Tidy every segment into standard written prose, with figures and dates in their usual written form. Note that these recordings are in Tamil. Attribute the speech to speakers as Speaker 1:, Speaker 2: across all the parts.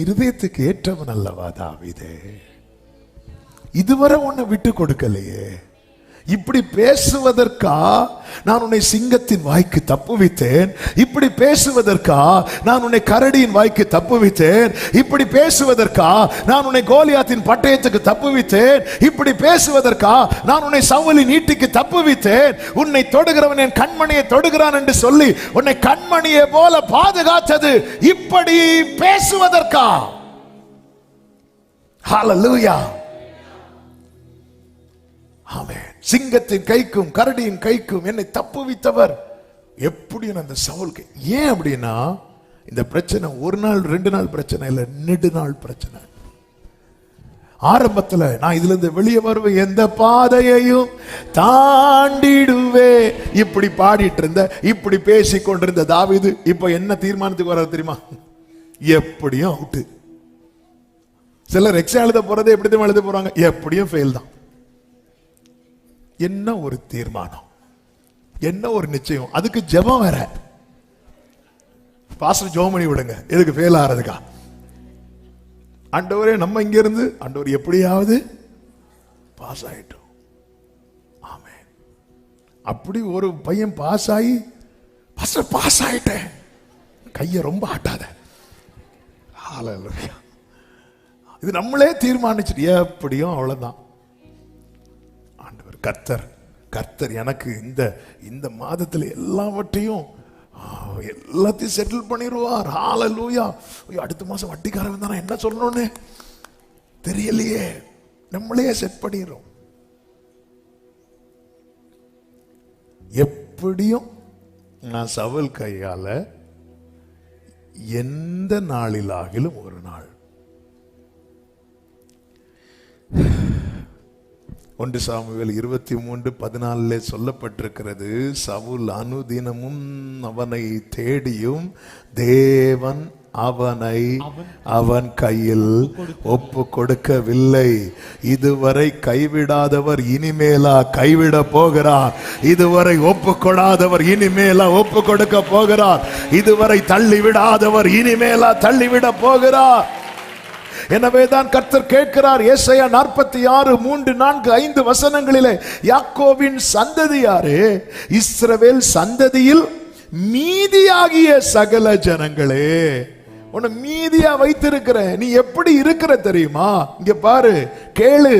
Speaker 1: இருதயத்துக்கு ஏற்றவன் அல்லவா தாவீதே? இதுவரை உன்னை விட்டு கொடுக்கலையே. இப்படி பேசுவதற்கா நான் உன்னை சிங்கத்தின் வாய்க்கு தப்புவித்தேன்? இப்படி பேசுவதற்கா நான் உன்னை கரடியின் வாய்க்கு தப்புவித்தேன்? இப்படி பேசுவதற்கா நான் உன்னை கோலியாத்தின் பட்டயத்துக்கு தப்புவித்தேன்? இப்படி பேசுவதற்கா நான் உன்னை சவுலின் ஈட்டிக்கு தப்புவித்தேன்? உன்னை தொடுகிறவன் என் கண்மணியை தொடுகிறான் என்று சொல்லி உன்னை கண்மணியை போல பாதுகாத்தது இப்படி பேசுவதற்கா? ஹல்லேலூயா, ஆமென். சிங்கத்தின் கைக்கும் கரடியின் கைக்கும் என்னை தப்புவித்தவர். எப்படி அந்த சவுலுக்கு ஏன் அப்படின்னா, இந்த பிரச்சனை ஒரு நாள் 2 நாள் பிரச்சனை இல்ல, நெடுநாள் பிரச்சனை. ஆரம்பத்துல நான் இதுல இருந்து வெளியே வருவேன், எந்த பாதையையும் தாண்டிடுவே இப்படி பாடிட்டு இருந்த, இப்படி பேசி கொண்டிருந்த தாவீது இப்ப என்ன தீர்மானத்துக்கு வர தெரியுமா? எப்படியும் அவுட்டு. சிலர் எக்ஸாம் எழுத போறதே எப்படி எழுத போறாங்க, எப்படியும் ஃபெயில் தான். என்ன ஒரு தீர்மானம், என்ன ஒரு நிச்சயம். அதுக்கு ஜெபம் வேற. பாஸ்டர் ஜெபம் பண்ணி விடுங்க, எதுக்கு ஃபெயில் ஆறதுக்கா? ஆண்டவரே நம்ம இங்க இருந்து ஆண்டவர் எப்படியாவது பாஸ் ஆயிட்டோம். ஆமென். அப்படி ஒரு பையன் பாஸ் ஆகி, பாஸ்டர் பாஸ் ஆயிட்டேன், கையை ரொம்ப ஆட்டாத. ஹல்லேலூயா. இது நம்மளே தீர்மானிச்சுட்டு எப்படியும் அவ்வளவுதான். கர்த்தர் எனக்கு இந்த மாதத்தில் எல்லாவற்றையும் எல்லாத்தையும் செட்டில் பண்ணிடுவார். ஹல்லேலூயா. அடுத்த மாசம் வட்டிக்காரன் தானே என்ன சொல்லணும்னு தெரியலையே, நம்மளே செட் பண்ணிடுறோம். எப்படியும் நான் சவுல் கையால எந்த நாளிலாகிலும் ஒரு நாள் 1 சாமுவேல் 23:14 சொல்லப்பட்டிருக்கிறது, சவுல் அனுதினமும் அவனை தேடியும் தேவன் அவனை அவன் கையில் ஒப்பு கொடுக்கவில்லை. இதுவரை கைவிடாதவர் இனிமேலா கைவிட போகிறார். இதுவரை ஒப்பு கொடாதவர் இனிமேலா ஒப்பு கொடுக்க போகிறார். இதுவரை தள்ளிவிடாதவர் இனிமேலா தள்ளிவிட போகிறார். எனவேதான் கர்த்தர் கேட்கிறார், ஏசாயா 46:3-4-5 வசனங்களிலே, யாக்கோபின் சந்ததியாரே, இஸ்ரவேல் சந்ததியில் மீதியாகிய சகல ஜனங்களே, உன்னை மீதியா வைத்திருக்கிற. நீ எப்படி இருக்கிற தெரியுமா? இங்க பாரு, கேளு.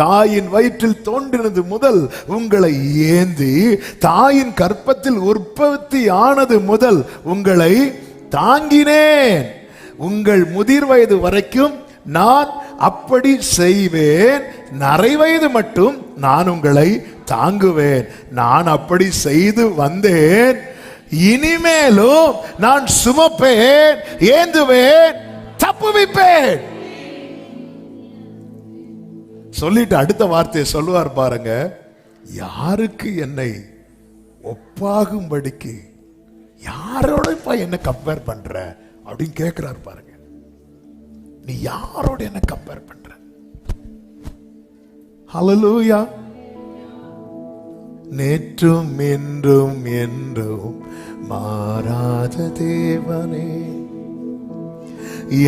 Speaker 1: தாயின் வயிற்றில் தோன்றினது முதல் உங்களை ஏந்தி, தாயின் கற்பத்தில் உற்பத்தி ஆனது முதல் உங்களை தாங்கினேன். உங்கள் முதிர் வயது வரைக்கும் நான் அப்படி செய்வேன். நரை வயது மட்டும் நான் உங்களை தாங்குவேன். நான் அப்படி செய்து வந்தேன், இனிமேலும் நான் சுமப்பேன், ஏந்துவேன், தப்புவிப்பேன். சொல்லிட்டு அடுத்த வார்த்தையை சொல்லுவார் பாருங்க, யாருக்கு என்னை ஒப்பாகும்படிக்கு, யாரோட என்ன கம்பேர் பண்ற அப்படின்னு கேட்கிறார் பாருங்க. நீ யாரோட என்ன கம்பேர் பண்ற? ஹல்லேலூயா. நேற்றும் என்றும் என்றும் மாறாத தேவனே,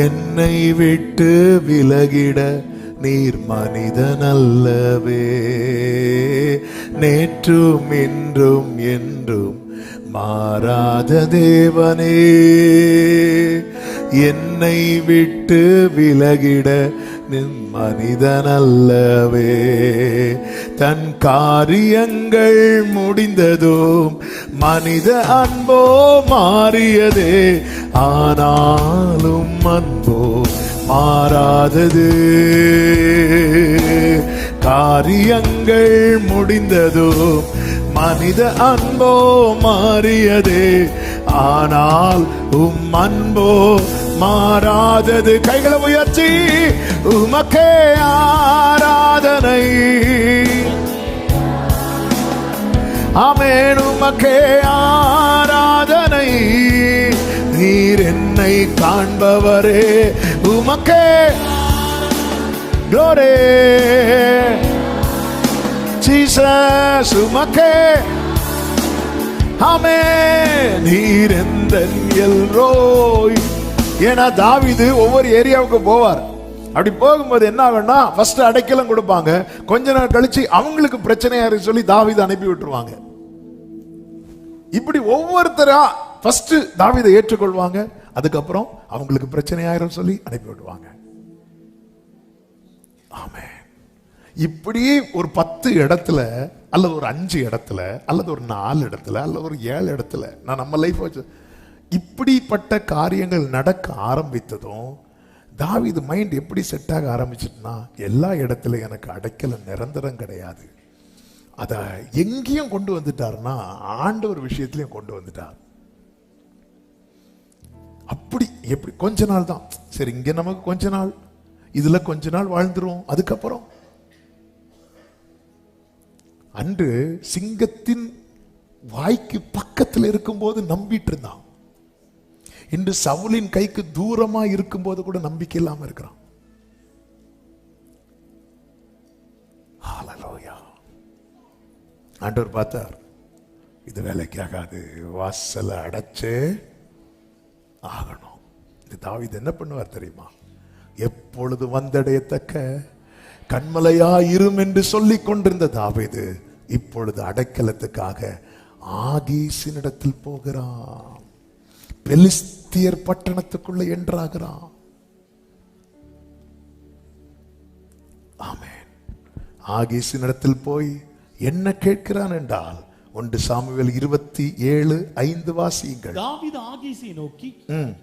Speaker 1: என்னை விட்டு விலகிட நீர் மனிதன் அல்லவே. நேற்றும் என்றும் என்றும் மாறாத தேவனே, என்னை விட்டு விலகிட மனிதன் அல்லவே. தன் காரியங்கள் முடிந்ததும் மனித அன்போ மாறியதே, ஆனாலும் அன்போ மாறாதது. காரியங்கள் முடிந்ததும் மனித அன்போ மாறியதே, ஆனால் அன்போ மாறாதது. கைகளை உயர்த்தி உமக்கே ஆராதனை, ஆமென். உமக்கே ஆராதனை, நீர் என்னை காண்பவரே. உமக்கே glory Jesus, உமக்கே ஆமென். நீர் எந்தன் எல்ரோய், ஏன்னா தாவீது ஒவ்வொரு ஏரியாவுக்கு போவார். அப்படி போகும்போது என்ன ஆகும்னா, ஃபர்ஸ்ட் அடைக்கலம் கொடுப்பாங்க, கொஞ்ச நாள் கழிச்சு அவங்களுக்கு பிரச்சனையா இருக்கு சொல்லி தாவீது அனுப்பி விட்டுருவாங்க. இப்படி ஒவ்வொருத்தரா ஃபர்ஸ்ட் தாவீதை ஏற்றுக்கொள்வாங்க, அதுக்கப்புறம் அவங்களுக்கு பிரச்சனையாயிரும் சொல்லி அனுப்பி விடுவாங்க. ஆமென். இப்படி ஒரு 10 இடத்துல அல்லது ஒரு 5 இடத்துல அல்லது ஒரு 4 இடத்துல அல்லது ஒரு 7 இடத்துல நான் நம்ம லைஃப் வச்சு இப்படிப்பட்ட காரியங்கள் நடக்க ஆரம்பித்ததும் தாவீது மைண்ட் எப்படி செட் ஆக ஆரம்பிச்சுட்டுனா, எல்லா இடத்துல எனக்கு அடைக்கல நிரந்தரம் கிடையாது, அத எங்கேயும் கொண்டு வந்துட்டாருன்னா ஆண்டவர் விஷயத்திலையும் கொண்டு வந்துட்டார். அப்படி எப்படி கொஞ்ச நாள் தான் சரி, இங்க நமக்கு கொஞ்ச நாள், இதுல கொஞ்ச நாள் வாழ்ந்துரும், அதுக்கப்புறம் அன்று சிங்கத்தின் வாய்க்கு பக்கத்தில் இருக்கும்போது நம்பிட்டு இருந்தான். இன்று சவுலின் கைக்கு தூரமா இருக்கும்போது கூட நம்பிக்கை இல்லாம இருக்கிறான். ஹல்லேலூயா. ஆண்டவர் பார்த்தார், இது வேலைக்கு ஆகாது, வாசலை அடைச்சே ஆகணும். இது தாவீது என்ன பண்ணுவார் தெரியுமா? எப்பொழுது வந்தடையத்தக்க கண்மலையா இரும் என்று சொல்லிக் கொண்டிருந்த தாவீது இப்பொழுது அடைக்கலத்துக்காக ஆகீசினிடத்தில் போகிறான். பெலிஸ்தியர் பட்டணத்துக்குள்ள என்றாகிறான். ஆமென். ஆகீசினிடத்தில் போய் என்ன கேட்கிறான் என்றால், 1 சாமுவேல் 27:5 வாசியுங்கள்.
Speaker 2: தாவீது ஆகீசை நோக்கி,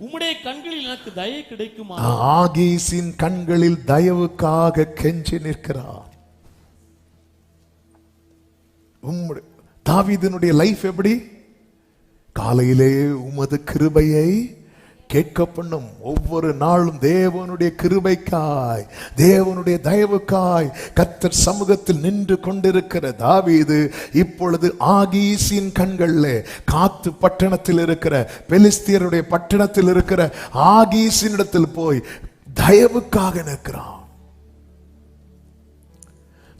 Speaker 2: உம்முடைய கண்களில் எனக்கு தயை கிடைக்குமா?
Speaker 1: ஆகீசின் கண்களில் தயவுக்காக கெஞ்சி நிற்கிறார். தாவீதினுடைய லைஃப் எப்படி? காலையிலே உமது கிருபையை கேட்க பண்ணும். ஒவ்வொரு நாளும் தேவனுடைய கிருபைக்காய், தேவனுடைய தயவுக்காய் கர்த்தர் சமூகத்தில் நின்று கொண்டிருக்கிற தாவீது இப்பொழுது ஆகீசின் கண்களிலே, காத்து பட்டணத்தில் இருக்கிற பெலிஸ்தியருடைய பட்டணத்தில் இருக்கிற ஆகீசினிடத்தில் போய் தயவுக்காக நிற்கிறான்.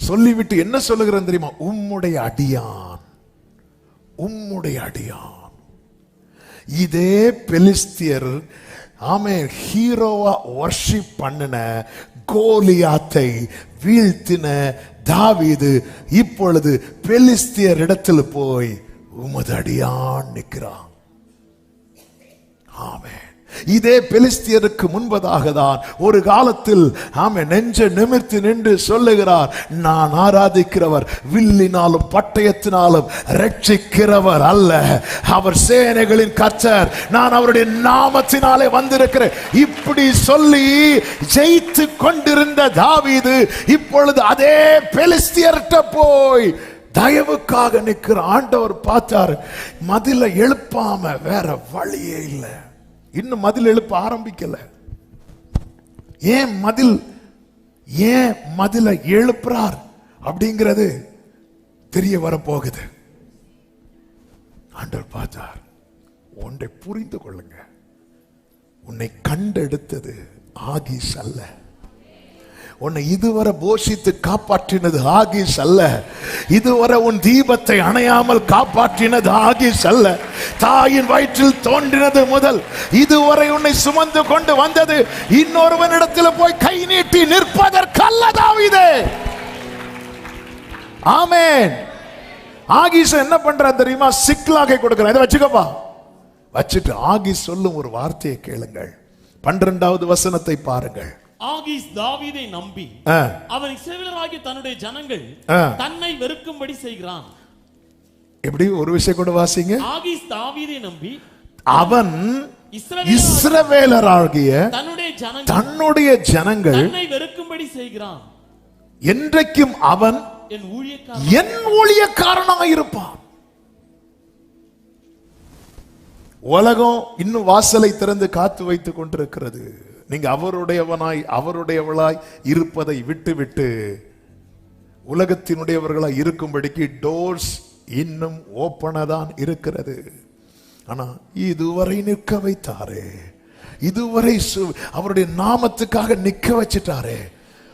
Speaker 1: சொல்லிவிட்டு என்ன சொல்லுகிறான் தெரியுமா? உம்முடைய அடியான், உம்முடைய அடியான். இதே பெலிஸ்தியர் ஹீரோவா வர்ஷிப் பண்ணின கோலியாத்தை வீழ்த்தின தாவீது இப்பொழுது பெலிஸ்தியர் இடத்துல போய் உமது அடியான் நிற்கிறான். ஆமென். இதே பெலிஸ்தியருக்கு முன்பதாக தான் ஒரு காலத்தில் நெஞ்ச நிமிர்த்தி நின்று சொல்லுகிறார், நான் ஆராதிக்கிறவர் வில்லினாலும் பட்டயத்தினாலும் ரட்சிக்கிறவர் அல்ல, அவர் சேனைகளின் கர்த்தர், நான் அவருடைய நாமத்தினாலே வந்திருக்கிறேன். இப்படி சொல்லி ஜெயித்து கொண்டிருந்த தாவீது இப்பொழுது அதே பெலிஸ்தியர்கிட்ட போய் தயவுக்காக நிற்கிற. ஆண்டவர் பார்த்தார், மதில எழுப்பாம வேற வழியே இல்லை. இன்னும் மதில் எழுப்ப ஆரம்பிக்கல. ஏன் மதில எழுப்புறார் அப்படிங்கிறது தெரிய வரப்போகுது. ஆண்டவர் பார்த்தார், ஒன்றை புரிந்து கொள்ளுங்க, உன்னை கண்டெடுத்தது ஆகீஸ் அல்ல, உன்னை இதுவரை போஷித்து காப்பாற்றினது ஆகீஸ் அல்ல, இதுவரை உன் தீபத்தை அணையாமல் காப்பாற்றினது ஆகீஸ் அல்ல, தாயின் வயிற்றில் தோன்றினது முதல் இதுவரை உன்னை சுமந்து கொண்டு வந்தது இன்னொருவனிடத்தில் போய் கை நீட்டி நிற்பதற்கல்ல தாவீதே. ஆமென். ஆகீஸ் என்ன பண்ற தெரியுமா? சிக்லாக கொடுக்கிறான். இதை வச்சுக்கப்பா. வச்சுட்டு ஆகீஸ் சொல்லும் ஒரு வார்த்தையை கேளுங்கள். 12வது வசனத்தை பாருங்கள்.
Speaker 2: ஆகீஸ் தாவீதை நம்பி அவன் இஸ்ரவேலராகிய தன்னுடைய ஜனங்கள் தன்னை வெறுக்கும்படி செய்கிறான்.
Speaker 1: எப்படி? ஒரு விஷயம் கூட வாசிங்க.
Speaker 2: ஆகீஸ் தாவீதை நம்பி அவன்
Speaker 1: இஸ்ரவேலராகிய
Speaker 2: தன்னுடைய ஜனங்கள் தன்னை வெறுக்கும்படி செய்கிறான்.
Speaker 1: என்றைக்கும் அவன் என் ஊழியக்காரனாக இருப்பான். உலகம் இன்னும் வாசலை திறந்து காத்து வைத்துக் கொண்டிருக்கிறது. நீங்க அவருடையவனாய் அவருடையவளாய் இருப்பதை விட்டு உலகத்தினுடையவர்களாய் இருக்கும்படிக்கு டோர்ஸ் இன்னும் ஓப்பனாதான் இருக்கிறது. ஆனா இதுவரை நிற்க வைத்தாரே, இதுவரை அவருடைய நாமத்துக்காக நிற்க வச்சிட்டாரே,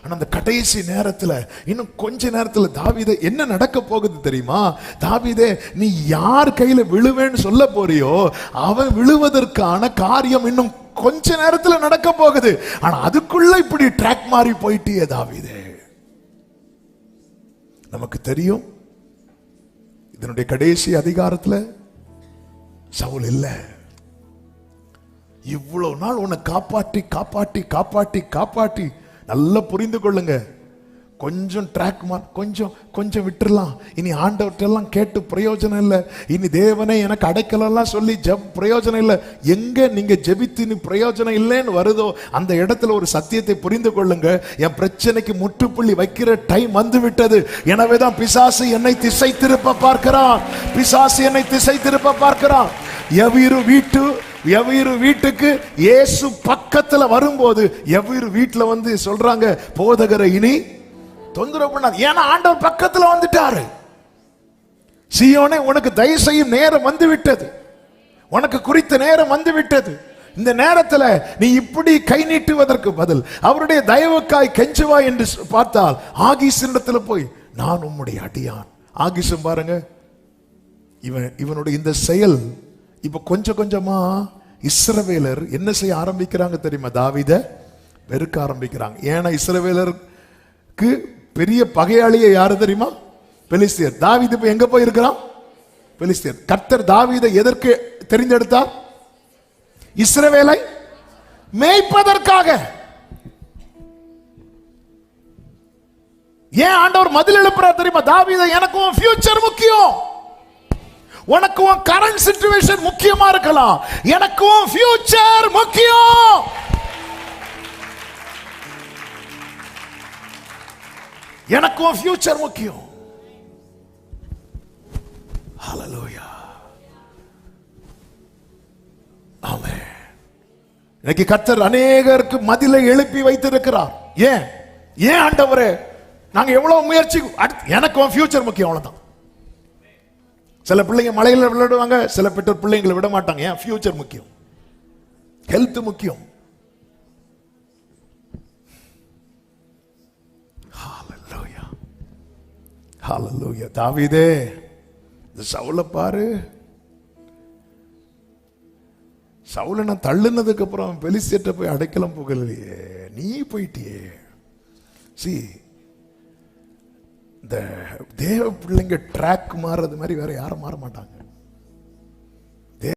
Speaker 1: ஆனா அந்த கடைசி நேரத்துல, இன்னும் கொஞ்ச நேரத்துல தாவீதே என்ன நடக்க போகுது தெரியுமா? தாவீதே, நீ யார் கையில விழுவேன்னு சொல்ல போறியோ அவன் விழுவதற்கான காரியம் இன்னும் கொஞ்ச நேரத்துல நடக்க போகுது. ஆனா அதுக்குள்ள இப்படி ட்ராக் மாறி போயிட்டியே தாவீதே. நமக்கு தெரியும் இதனுடைய கடைசி அதிகாரத்துல சவுல் இல்ல. இவ்வளவு நாள் உன்னை காப்பாற்றி காப்பாற்றி காப்பாற்றி காப்பாற்றி, நல்லா புரிந்து கொள்ளுங்க, கொஞ்சம் ட்ராக் கொஞ்சம் விட்டுறலாம். இனி ஆண்டவற்றெல்லாம் கேட்டு பிரயோஜனம் இல்லை. இனி தேவனே எனக்கு அடைக்கலெல்லாம் சொல்லி பிரயோஜனம் இல்லை. எங்க நீங்க ஜெபித்து நீ பிரயோஜனம் இல்லைன்னு வருதோ அந்த இடத்துல ஒரு சத்தியத்தை புரிந்து கொள்ளுங்க. என் பிரச்சனைக்கு முற்றுப்புள்ளி வைக்கிற டைம் வந்து விட்டது. எனவேதான் பிசாசு என்னை திசை திருப்ப பார்க்கிறான். பிசாசு என்னை திசை திருப்ப பார்க்கிறான். எவ்வீரு வீட்டுக்கு இயேசு பக்கத்துல வரும்போது எவ்வீரு வீட்டுல வந்து சொல்றாங்க, போதகரை இனி தொந்தரவு பண்ணாது. ஏன்னா ஆண்டவர் பக்கத்துல வந்துட்டாரு. சீயோனே, உனக்கு தயவு செய்யும் நேரம் வந்து விட்டது. உனக்கு குறித்த நேரம் வந்து விட்டது. இந்த நேரத்தில் நீ இப்படி கை நீட்டுவதற்கு பதில் அவருடைய தயவுக்காய் கெஞ்சுவா என்று பார்த்தால், ஆகீசிடத்தில் போய், நான் உம்முடைய அடியான். ஆகீசும் பாருங்க, இவனுடைய இந்த செயல் இப்ப கொஞ்சம் கொஞ்சமா இஸ்ரவேலர் என்ன செய்ய ஆரம்பிக்கிறாங்க தெரியுமா? தாவீதை வெறுக்க ஆரம்பிக்கிறாங்க. ஏன்னா இஸ்ரவேலருக்கு பெரிய பகையாளியே யாரு தெரியுமா? பெலிஸ்தியர். தாவீது இப்ப எங்க போய் இருக்கிறான்? பெலிஸ்தியர். கர்த்தர் தாவீதை எதற்கு தெரிந்தெடுத்தார்? இஸ்ரவேலை மேய்ப்பதற்காக. ஏன் ஆண்டவர் மதில் எழுப்புறார் தெரியுமா? தாவீதை, எனக்கு உன் ஃபியூச்சர் முக்கியம். உனக்கு உன் கரண்ட் சிச்சுவேஷன் முக்கியமா இருக்கலாம், எனக்கு உன் ஃபியூச்சர் முக்கியம். எனக்கு உன் ஃபியூச்சர் முக்கியம். ஹல்லேலூயா. ஆமென். இன்னைக்கு கர்த்தர் அநேகருக்கு மதிலை எழுப்பி வைத்திருக்கிறார். ஏன் ஆண்டவரே, நாங்க எவ்வளவு முயற்சி, எனக்கு உன் ஃபியூச்சர் முக்கியம், அவ்வளவுதான். சில பிள்ளைங்க மலையில விளையாடுவாங்க, சில பெற்றோர் பிள்ளைங்களை விட மாட்டாங்க. ஏன்? ஃபியூச்சர் முக்கியம், ஹெல்த் முக்கியம். ஹல்லேலூயா, ஹல்லேலூயா. தாவீதே, இந்த சவுலை பாரு. சவுலை நான் தள்ளுனதுக்கு அப்புறம் பெலிஸ்தியர்ட்ட போய் அடைக்கலம் போகலையே, நீ போயிட்டியே. இந்த தேவ பிள்ளைங்க ட்ராக் மாறது மாதிரி வேற யாரும் மாற மாட்டாங்க.